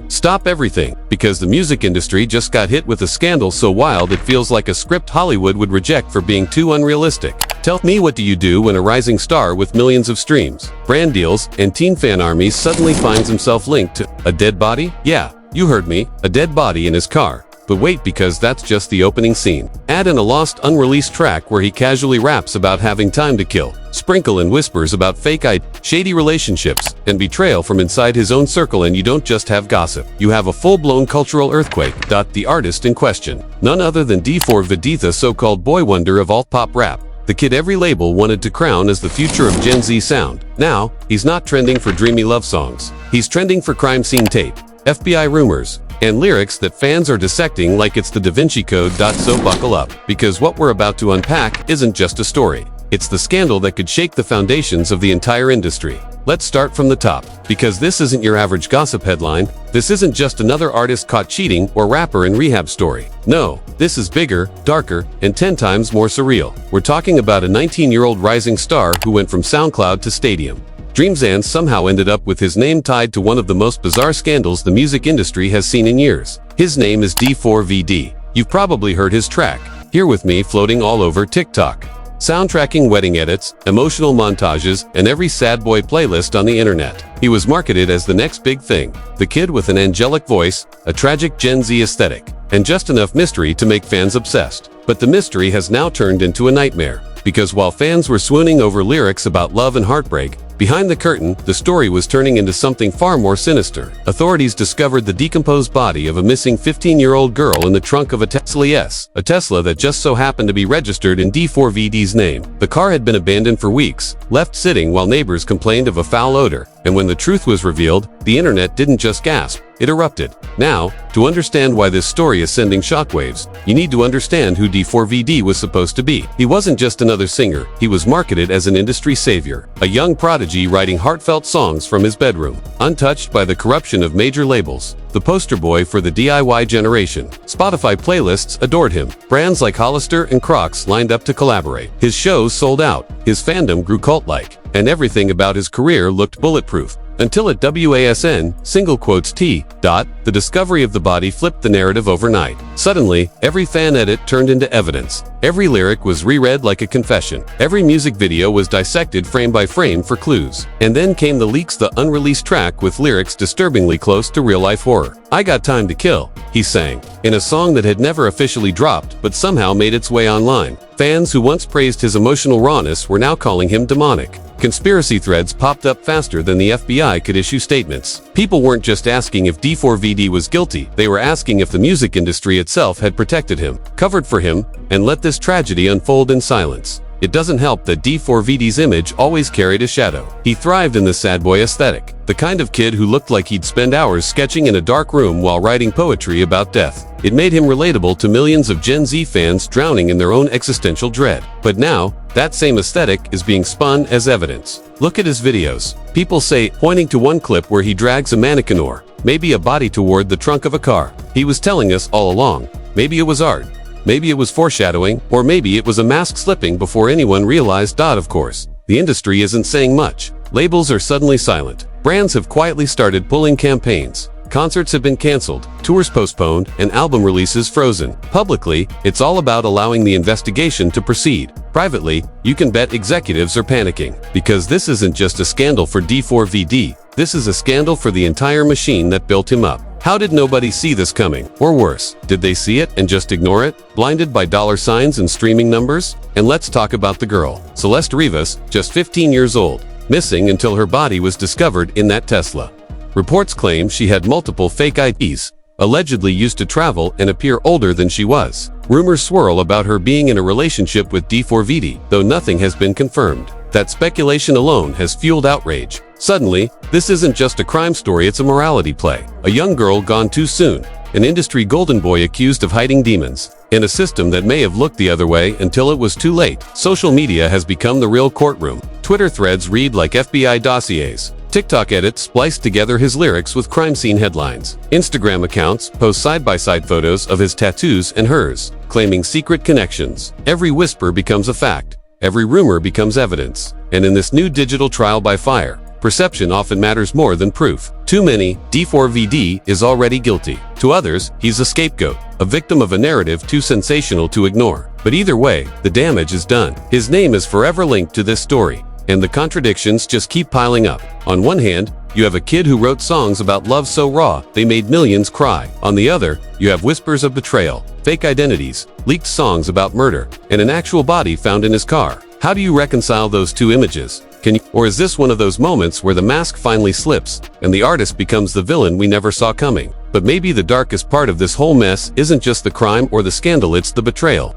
Stop everything, because the music industry just got hit with a scandal so wild it feels like a script Hollywood would reject for being too unrealistic. Tell me, what do you do when a rising star with millions of streams, brand deals, and teen fan armies suddenly finds himself linked to a dead body? Yeah, you heard me, a dead body in his car. But wait, because that's just the opening scene. Add in a lost, unreleased track where he casually raps about having time to kill. Sprinkle in whispers about fake shady relationships, and betrayal from inside his own circle, and you don't just have gossip. You have a full-blown cultural earthquake. The artist in question, none other than d4vd, the so-called boy wonder of alt-pop rap. The kid every label wanted to crown as the future of Gen Z sound. Now, he's not trending for dreamy love songs. He's trending for crime scene tape, FBI rumors, and lyrics that fans are dissecting like it's the Da Vinci Code. So buckle up, because what we're about to unpack isn't just a story. It's the scandal that could shake the foundations of the entire industry. Let's start from the top, because this isn't your average gossip headline. This isn't just another artist caught cheating or rapper in rehab story. No, this is bigger, darker, and 10 times more surreal. We're talking about a 19-year-old rising star who went from SoundCloud to Stadium. Dreams, and somehow ended up with his name tied to one of the most bizarre scandals the music industry has seen in years. His name is d4vd. You've probably heard his track, Here With Me, floating all over TikTok, soundtracking wedding edits, emotional montages, and every sad boy playlist on the internet. He was marketed as the next big thing, the kid with an angelic voice, a tragic Gen Z aesthetic, and just enough mystery to make fans obsessed. But the mystery has now turned into a nightmare, because while fans were swooning over lyrics about love and heartbreak, behind the curtain, the story was turning into something far more sinister. Authorities discovered the decomposed body of a missing 15-year-old girl in the trunk of a Tesla S, a Tesla that just so happened to be registered in d4vd's name. The car had been abandoned for weeks, left sitting while neighbors complained of a foul odor. And when the truth was revealed, the internet didn't just gasp, it erupted. Now, to understand why this story is sending shockwaves, you need to understand who d4vd was supposed to be. He wasn't just another singer, he was marketed as an industry savior, a young prodigy writing heartfelt songs from his bedroom, untouched by the corruption of major labels. The poster boy for the DIY generation. Spotify playlists adored him. Brands like Hollister and Crocs lined up to collaborate. His shows sold out. His fandom grew cult-like. And everything about his career looked bulletproof. Until at WASN, the discovery of the body flipped the narrative overnight. Suddenly, every fan edit turned into evidence. Every lyric was reread like a confession. Every music video was dissected frame by frame for clues. And then came the leaks, the unreleased track with lyrics disturbingly close to real-life horror. I got time to kill, he sang, in a song that had never officially dropped but somehow made its way online. Fans who once praised his emotional rawness were now calling him demonic. Conspiracy threads popped up faster than the FBI could issue statements. People weren't just asking if d4vd was guilty, they were asking if the music industry itself had protected him, covered for him, and let this tragedy unfold in silence. It doesn't help that d4vd's image always carried a shadow. He thrived in the sad boy aesthetic, the kind of kid who looked like he'd spend hours sketching in a dark room while writing poetry about death. It made him relatable to millions of Gen Z fans drowning in their own existential dread. But now, that same aesthetic is being spun as evidence. Look at his videos. People say, pointing to one clip where he drags a mannequin or maybe a body toward the trunk of a car. He was telling us all along. Maybe it was art. Maybe it was foreshadowing, or maybe it was a mask slipping before anyone realized. Of course, the industry isn't saying much. Labels are suddenly silent. Brands have quietly started pulling campaigns. Concerts have been canceled, tours postponed, and album releases frozen. Publicly, it's all about allowing the investigation to proceed. Privately, you can bet executives are panicking. Because this isn't just a scandal for d4vd, this is a scandal for the entire machine that built him up. How did nobody see this coming? Or worse, did they see it and just ignore it, blinded by dollar signs and streaming numbers? And let's talk about the girl, Celeste Rivas, just 15 years old, missing until her body was discovered in that Tesla. Reports claim she had multiple fake IDs, allegedly used to travel and appear older than she was. Rumors swirl about her being in a relationship with d4vd, though nothing has been confirmed. That speculation alone has fueled outrage. Suddenly, this isn't just a crime story, it's a morality play. A young girl gone too soon, an industry golden boy accused of hiding demons, and a system that may have looked the other way until it was too late. Social media has become the real courtroom. Twitter threads read like FBI dossiers. TikTok edits spliced together his lyrics with crime scene headlines. Instagram accounts post side-by-side photos of his tattoos and hers, claiming secret connections. Every whisper becomes a fact. Every rumor becomes evidence. And in this new digital trial by fire, perception often matters more than proof. Too many, d4vd is already guilty. To others, he's a scapegoat, a victim of a narrative too sensational to ignore. But either way, the damage is done. His name is forever linked to this story, and the contradictions just keep piling up. On one hand, you have a kid who wrote songs about love so raw, they made millions cry. On the other, you have whispers of betrayal, fake identities, leaked songs about murder, and an actual body found in his car. How do you reconcile those two images? Or is this one of those moments where the mask finally slips, and the artist becomes the villain we never saw coming? But maybe the darkest part of this whole mess isn't just the crime or the scandal, it's the betrayal.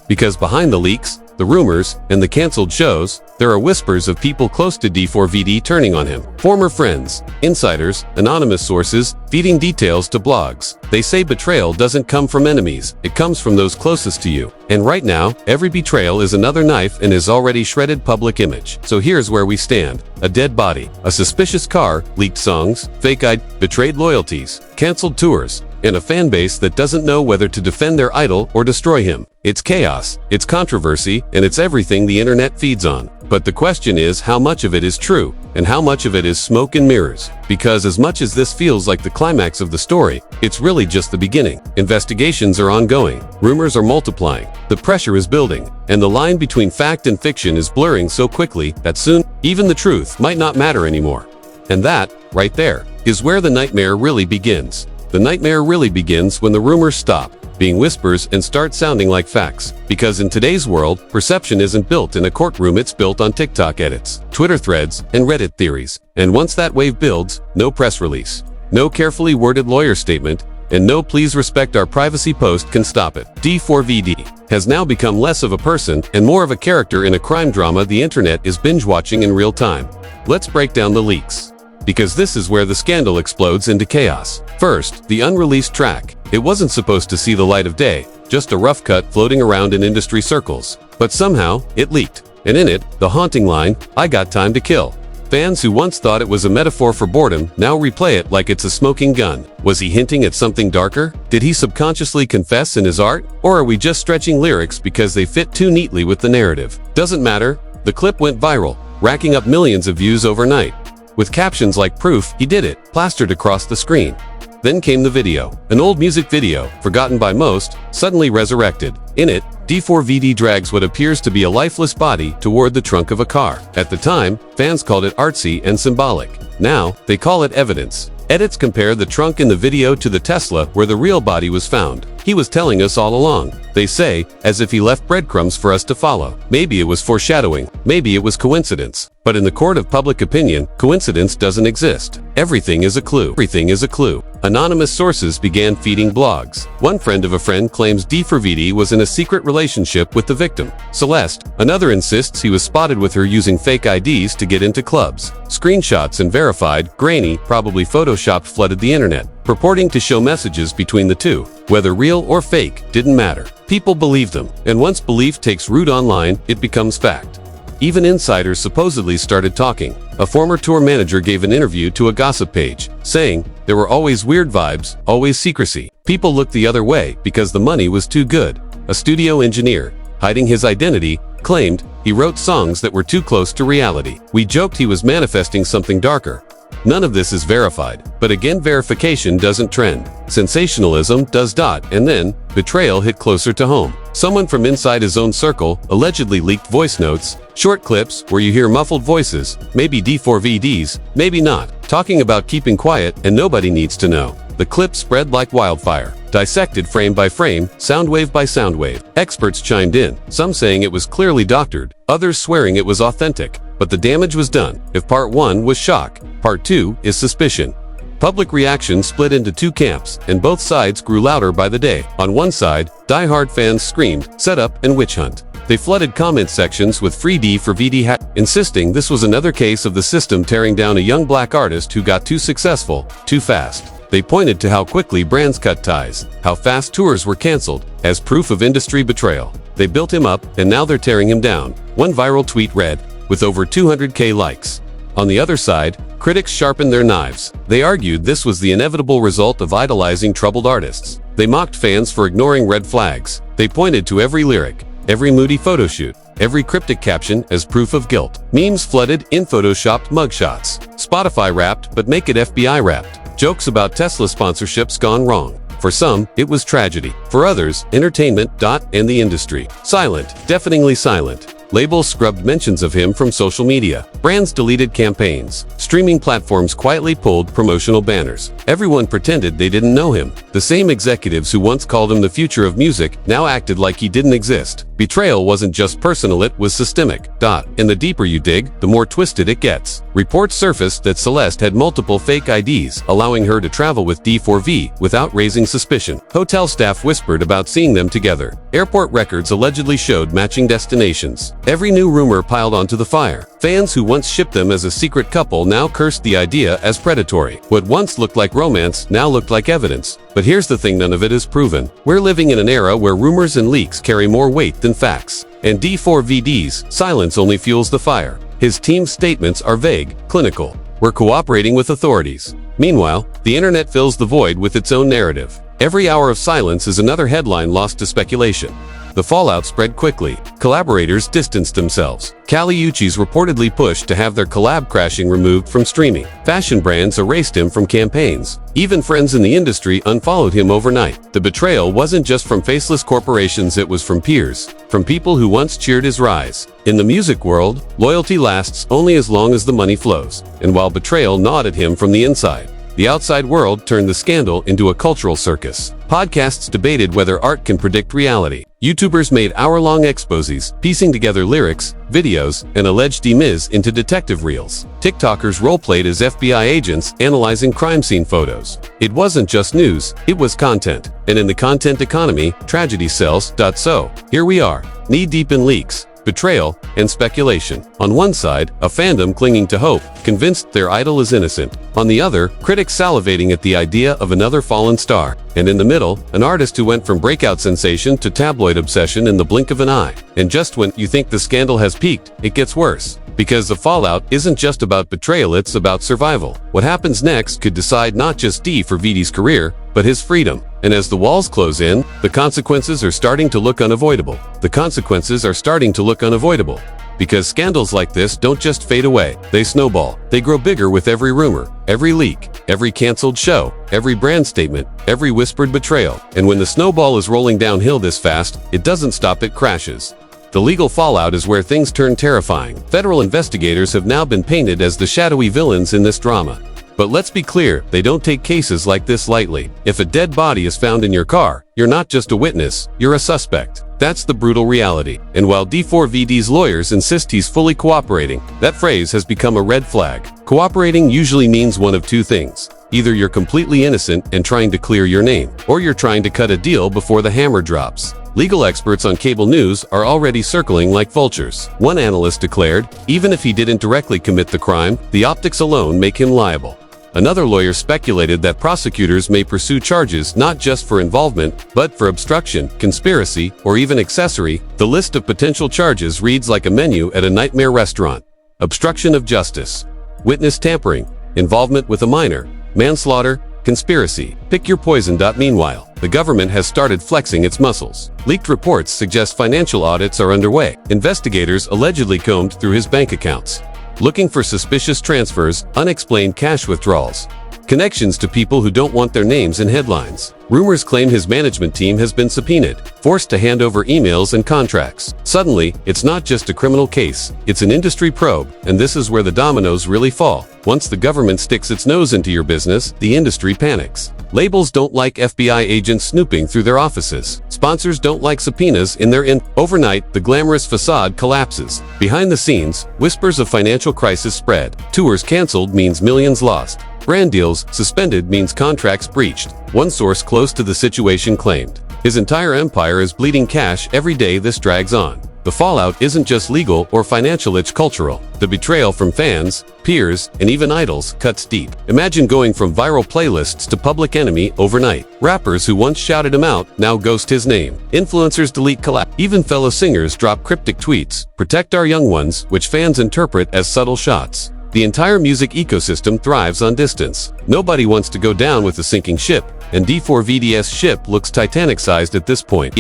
Because behind the leaks, the rumors, and the cancelled shows, there are whispers of people close to d4vd turning on him. Former friends, insiders, anonymous sources, feeding details to blogs. They say betrayal doesn't come from enemies, it comes from those closest to you. And right now, every betrayal is another knife in his already shredded public image. So here's where we stand. A dead body, a suspicious car, leaked songs, fake betrayed loyalties, cancelled tours, and a fan base that doesn't know whether to defend their idol or destroy him. It's chaos, it's controversy, and it's everything the internet feeds on. But the question is how much of it is true, and how much of it is smoke and mirrors. Because as much as this feels like the climax of the story, it's really just the beginning. Investigations are ongoing, rumors are multiplying, the pressure is building, and the line between fact and fiction is blurring so quickly that soon, even the truth might not matter anymore. And that, right there, is where the nightmare really begins. The nightmare really begins when the rumors stop being whispers and start sounding like facts. Because in today's world, perception isn't built in a courtroom, it's built on TikTok edits, Twitter threads, and Reddit theories. And once that wave builds, no press release, no carefully worded lawyer statement, and no please respect our privacy post can stop it. d4vd has now become less of a person and more of a character in a crime drama the internet is binge-watching in real time. Let's break down the leaks, because this is where the scandal explodes into chaos. First, the unreleased track. It wasn't supposed to see the light of day, just a rough cut floating around in industry circles. But somehow, it leaked. And in it, the haunting line, "I got time to kill." Fans who once thought it was a metaphor for boredom now replay it like it's a smoking gun. Was he hinting at something darker? Did he subconsciously confess in his art? Or are we just stretching lyrics because they fit too neatly with the narrative? Doesn't matter. The clip went viral, racking up millions of views overnight, with captions like "Proof he did it" plastered across the screen. Then came the video. An old music video, forgotten by most, suddenly resurrected. In it, d4vd drags what appears to be a lifeless body toward the trunk of a car. At the time, fans called it artsy and symbolic. Now, they call it evidence. Edits compare the trunk in the video to the Tesla where the real body was found. He was telling us all along, they say, as if he left breadcrumbs for us to follow. Maybe it was foreshadowing, maybe it was coincidence. But in the court of public opinion, coincidence doesn't exist. Everything is a clue. Everything is a clue. Anonymous sources began feeding blogs. One friend of a friend claims d4vd was in a secret relationship with the victim, Celeste. Another insists he was spotted with her using fake IDs to get into clubs. Screenshots and verified, grainy, probably photoshopped flooded the internet, purporting to show messages between the two. Whether real or fake, didn't matter. People believed them, and once belief takes root online, it becomes fact. Even insiders supposedly started talking. A former tour manager gave an interview to a gossip page, saying, "There were always weird vibes, always secrecy. People looked the other way because the money was too good." A studio engineer, hiding his identity, claimed he wrote songs that were too close to reality. "We joked he was manifesting something darker." None of this is verified, but again, verification doesn't trend. Sensationalism does. And then, betrayal hit closer to home. Someone from inside his own circle allegedly leaked voice notes, short clips where you hear muffled voices, maybe d4vd's, maybe not, talking about keeping quiet and nobody needs to know. The clip spread like wildfire, dissected frame by frame, sound wave by sound wave. Experts chimed in, some saying it was clearly doctored, others swearing it was authentic. But the damage was done. If part 1 was shock, part 2 is suspicion. Public reaction split into two camps, and both sides grew louder by the day. On one side, die-hard fans screamed, "Set up and witch hunt." They flooded comment sections with free d4vd insisting this was another case of the system tearing down a young black artist who got too successful, too fast. They pointed to how quickly brands cut ties, how fast tours were canceled, as proof of industry betrayal. They built him up, and now they're tearing him down. One viral tweet read, with over 200K likes. On the other side, critics sharpened their knives. They argued this was the inevitable result of idolizing troubled artists. They mocked fans for ignoring red flags. They pointed to every lyric, every moody photoshoot, every cryptic caption as proof of guilt. Memes flooded in photoshopped mugshots. Spotify rapped, but make it FBI rapped. Jokes about Tesla sponsorships gone wrong. For some, it was tragedy. For others, entertainment, and the industry. Silent, deafeningly silent. Labels scrubbed mentions of him from social media. Brands deleted campaigns. Streaming platforms quietly pulled promotional banners. Everyone pretended they didn't know him. The same executives who once called him the future of music now acted like he didn't exist. Betrayal wasn't just personal, it was systemic. And the deeper you dig, the more twisted it gets. Reports surfaced that Celeste had multiple fake IDs, allowing her to travel with d4vd without raising suspicion. Hotel staff whispered about seeing them together. Airport records allegedly showed matching destinations. Every new rumor piled onto the fire. Fans who once shipped them as a secret couple now cursed the idea as predatory. What once looked like romance now looked like evidence. But here's the thing, none of it is proven. We're living in an era where rumors and leaks carry more weight than facts. And d4vd's silence only fuels the fire. His team's statements are vague, clinical. We're cooperating with authorities. Meanwhile, the internet fills the void with its own narrative. Every hour of silence is another headline lost to speculation. The fallout spread quickly. Collaborators distanced themselves. Kali Uchis reportedly pushed to have their collab crashing removed from streaming. Fashion brands erased him from campaigns. Even friends in the industry unfollowed him overnight. The betrayal wasn't just from faceless corporations, it was from peers, from people who once cheered his rise. In the music world, loyalty lasts only as long as the money flows. And while betrayal gnawed at him from the inside, the outside world turned the scandal into a cultural circus. Podcasts debated whether art can predict reality. YouTubers made hour-long exposés, piecing together lyrics, videos, and alleged demise into detective reels. TikTokers role-played as FBI agents, analyzing crime scene photos. It wasn't just news, it was content. And in the content economy, tragedy sells. So, here we are, knee-deep in leaks, betrayal, and speculation. On one side, a fandom clinging to hope, convinced their idol is innocent. On the other, critics salivating at the idea of another fallen star. And in the middle, an artist who went from breakout sensation to tabloid obsession in the blink of an eye. And just when you think the scandal has peaked, it gets worse. Because the fallout isn't just about betrayal, it's about survival. What happens next could decide not just d4vd's career, but his freedom. And as the walls close in, the consequences are starting to look unavoidable. The consequences are starting to look unavoidable. Because scandals like this don't just fade away, they snowball. They grow bigger with every rumor, every leak, every canceled show, every brand statement, every whispered betrayal. And when the snowball is rolling downhill this fast, it doesn't stop, it crashes. The legal fallout is where things turn terrifying. Federal investigators have now been painted as the shadowy villains in this drama. But let's be clear, they don't take cases like this lightly. If a dead body is found in your car, you're not just a witness, you're a suspect. That's the brutal reality. And while d4vd's lawyers insist he's fully cooperating, that phrase has become a red flag. Cooperating usually means one of two things. Either you're completely innocent and trying to clear your name, or you're trying to cut a deal before the hammer drops. Legal experts on cable news are already circling like vultures. One analyst declared, even if he didn't directly commit the crime, the optics alone make him liable. Another lawyer speculated that prosecutors may pursue charges not just for involvement, but for obstruction, conspiracy, or even accessory. The list of potential charges reads like a menu at a nightmare restaurant. Obstruction of justice, witness tampering, involvement with a minor, manslaughter, conspiracy. Pick your poison. Meanwhile, the government has started flexing its muscles. Leaked reports suggest financial audits are underway. Investigators allegedly combed through his bank accounts, looking for suspicious transfers, unexplained cash withdrawals, connections to people who don't want their names in headlines. Rumors claim his management team has been subpoenaed, forced to hand over emails and contracts. Suddenly, it's not just a criminal case, it's an industry probe, and this is where the dominoes really fall. Once the government sticks its nose into your business, the industry panics. Labels don't like FBI agents snooping through their offices. Sponsors don't like subpoenas in their Overnight, the glamorous facade collapses. Behind the scenes, whispers of financial crisis spread. Tours canceled means millions lost. Brand deals suspended means contracts breached. One source close to the situation claimed, his entire empire is bleeding cash every day this drags on. The fallout isn't just legal or financial, it's cultural. The betrayal from fans, peers, and even idols cuts deep. Imagine going from viral playlists to public enemy overnight. Rappers who once shouted him out now ghost his name. Influencers delete collab. Even fellow singers drop cryptic tweets, "Protect our young ones," which fans interpret as subtle shots. The entire music ecosystem thrives on distance. Nobody wants to go down with a sinking ship, and d4vd's ship looks Titanic-sized at this point.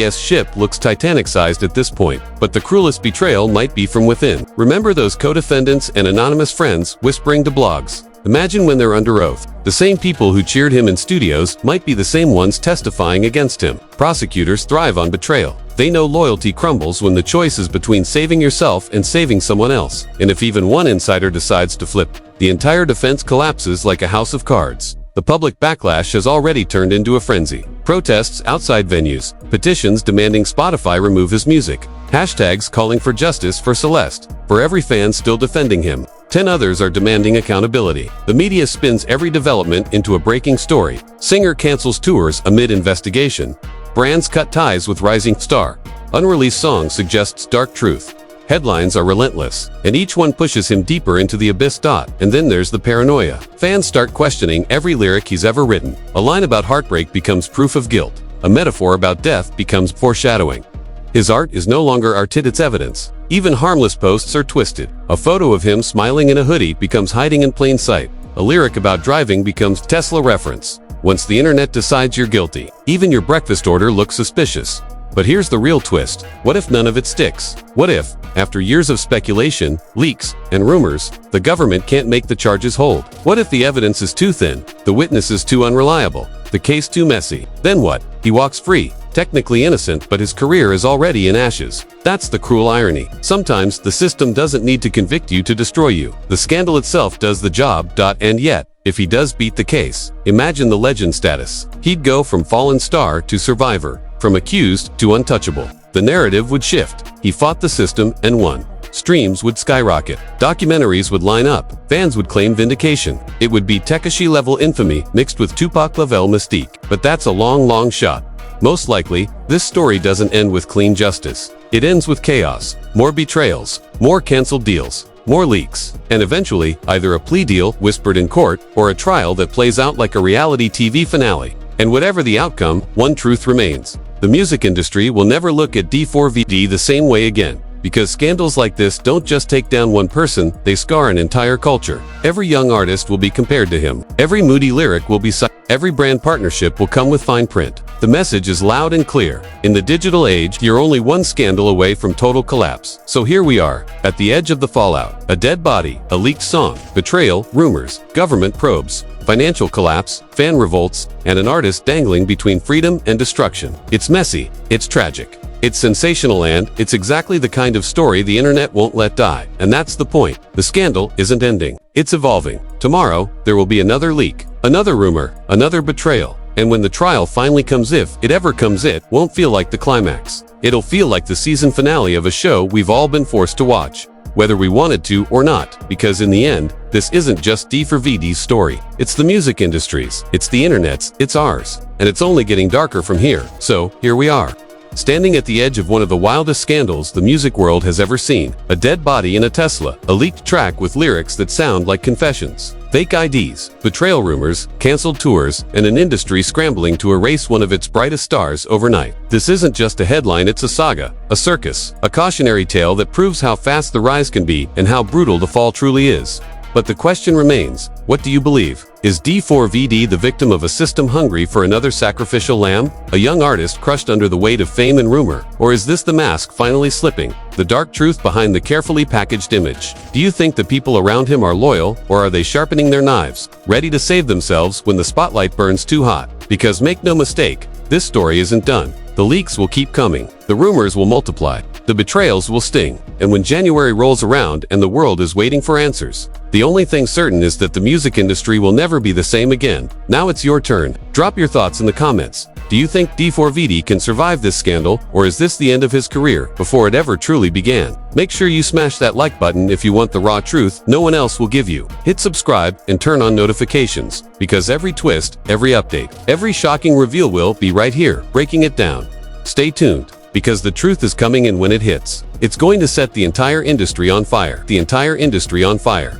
But the cruelest betrayal might be from within. Remember those co-defendants and anonymous friends whispering to blogs? Imagine when they're under oath. The same people who cheered him in studios might be the same ones testifying against him. Prosecutors thrive on betrayal. They know loyalty crumbles when the choice is between saving yourself and saving someone else. And if even one insider decides to flip, the entire defense collapses like a house of cards. The public backlash has already turned into a frenzy. Protests outside venues, petitions demanding Spotify remove his music, hashtags calling for justice for Celeste. For every fan still defending him, 10 others are demanding accountability. The media spins every development into a breaking story. Singer cancels tours amid investigation. Brands cut ties with rising star. Unreleased song suggests dark truth. Headlines are relentless, and each one pushes him deeper into the abyss. And then there's the paranoia. Fans start questioning every lyric he's ever written. A line about heartbreak becomes proof of guilt. A metaphor about death becomes foreshadowing. His art is no longer art, it's evidence. Even harmless posts are twisted. A photo of him smiling in a hoodie becomes hiding in plain sight. A lyric about driving becomes Tesla reference. Once the internet decides you're guilty, even your breakfast order looks suspicious. But here's the real twist. What if none of it sticks? What if, after years of speculation, leaks, and rumors, the government can't make the charges hold? What if the evidence is too thin, the witnesses too unreliable, the case too messy? Then what? He walks free, technically innocent, but his career is already in ashes. That's the cruel irony. Sometimes the system doesn't need to convict you to destroy you. The scandal itself does the job. And yet, if he does beat the case, imagine the legend status. He'd go from fallen star to survivor, from accused to untouchable. The narrative would shift. He fought the system and won. Streams would skyrocket. Documentaries would line up. Fans would claim vindication. It would be Tekashi-level infamy mixed with Tupac-level mystique. But that's a long shot. Most likely, this story doesn't end with clean justice. It ends with chaos, more betrayals, more canceled deals, more leaks, and eventually, either a plea deal whispered in court or a trial that plays out like a reality TV finale. And whatever the outcome, one truth remains. The music industry will never look at d4vd the same way again. Because scandals like this don't just take down one person, they scar an entire culture. Every young artist will be compared to him. Every moody lyric will be cited. Every brand partnership will come with fine print. The message is loud and clear. In the digital age, you're only one scandal away from total collapse. So here we are, at the edge of the fallout. A dead body, a leaked song, betrayal, rumors, government probes, financial collapse, fan revolts, and an artist dangling between freedom and destruction. It's messy, it's tragic, it's sensational, and it's exactly the kind of story the internet won't let die. And that's the point. The scandal isn't ending. It's evolving. Tomorrow, there will be another leak, another rumor, another betrayal. And when the trial finally comes, if it ever comes, it won't feel like the climax. It'll feel like the season finale of a show we've all been forced to watch, whether we wanted to or not, because in the end, this isn't just d4vd's story. It's the music industry's, it's the internet's, it's ours. And it's only getting darker from here. So, here we are, standing at the edge of one of the wildest scandals the music world has ever seen. A dead body in a Tesla, a leaked track with lyrics that sound like confessions, fake IDs, betrayal rumors, canceled tours, and an industry scrambling to erase one of its brightest stars overnight. This isn't just a headline, it's a saga, a circus, a cautionary tale that proves how fast the rise can be and how brutal the fall truly is. But the question remains, what do you believe? Is d4vd the victim of a system hungry for another sacrificial lamb? A young artist crushed under the weight of fame and rumor? Or is this the mask finally slipping? The dark truth behind the carefully packaged image? Do you think the people around him are loyal, or are they sharpening their knives, ready to save themselves when the spotlight burns too hot? Because make no mistake, this story isn't done. The leaks will keep coming. The rumors will multiply. The betrayals will sting. And when January rolls around and the world is waiting for answers, the only thing certain is that the music industry will never be the same again. Now it's your turn. Drop your thoughts in the comments. Do you think d4vd can survive this scandal, or is this the end of his career before it ever truly began? Make sure you smash that like button if you want the raw truth no one else will give you. Hit subscribe and turn on notifications, because every twist, every update, every shocking reveal will be right here, breaking it down. Stay tuned, because the truth is coming, and when it hits, it's going to set the entire industry on fire. The entire industry on fire.